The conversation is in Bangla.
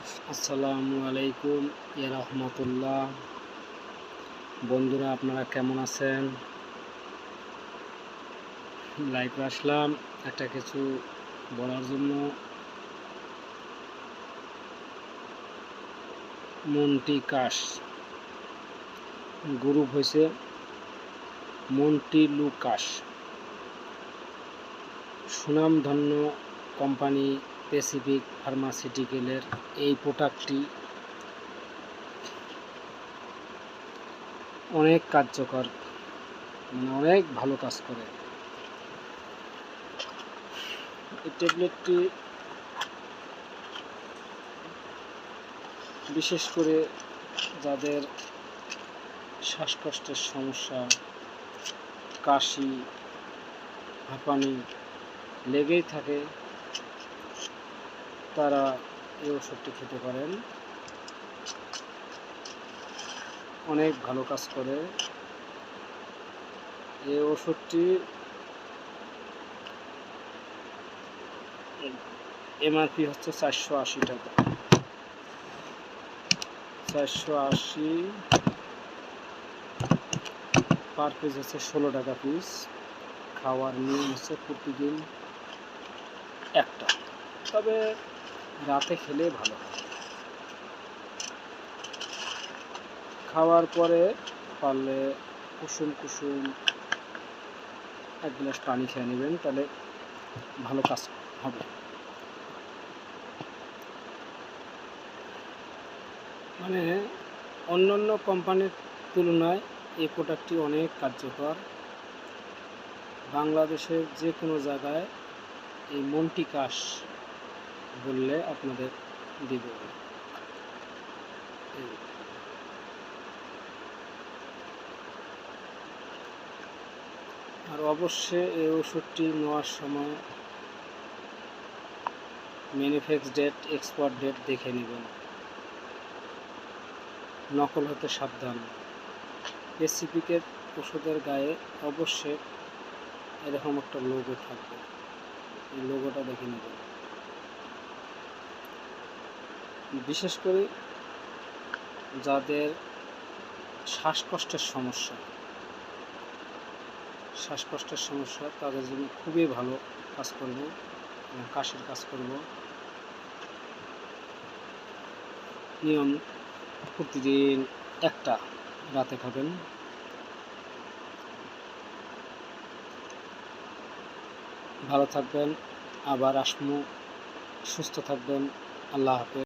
আসসালামু আলাইকুম ইয়া রাহমাতুল্লাহ। বন্ধুরা, আপনারা কেমন আছেন? লাইভে আসলাম একটা কিছু বলার জন্য। মন্টি কাশ গ্রুপ হয়েছে মন্টি লুকাস, সুনামধন্য কোম্পানি প্যাসিফিক ফার্মাসিউটিক্যালের এই প্রোডাক্টটি অনেক কার্যকর, অনেক ভালো কাজ করে। এই ট্যাবলেটটি বিশেষ করে যাদের শ্বাসকষ্টের সমস্যা, কাশি, হাঁপানি লেগেই থাকে, তারা এই ওষুধটি খেতে পারেন। অনেক ভালো কাজ করে এই ওষুধটি। এমআরপি হচ্ছে 480 টাকা, 480 পার পিস হচ্ছে 16 টাকা পিস। খাওয়ার নিয়ম হচ্ছে প্রতিদিন একটা, তবে রাতে খেলে ভালো হয়। খাওয়ার পরে পারলে কুসুম কুসুম 1 গ্লাস পানি খেয়ে নেবেন, তাহলে ভালো কাজ হবে। মানে অন্যান্য কোম্পানির তুলনায় এই প্রোডাক্টটি অনেক কার্যকর। বাংলাদেশের যে কোনো জায়গায় এই মন্টি কাশ বললে আপনাদের দিব। আর অবশ্যই এই ওষুধটি নেওয়ার সময় ম্যানুফ্যাকচার ডেট, এক্সপায়ার ডেট দেখে নেবেন। নকল হতে সাবধান। প্যাসিফিকের ওষুধের গায়ে অবশ্যই এরকম একটা লোগো থাকবে, এই লোগোটা দেখে নেবেন। বিশেষ করে যাদের শ্বাসকষ্টের সমস্যা তাদের জন্য খুবই ভালো কাজ করব, কাশির কাজ করব। নিয়ম প্রতিদিন একটা, রাতে খাবেন। ভালো থাকবেন, আবার আসবো। সুস্থ থাকবেন। আল্লাহ হাফেজ।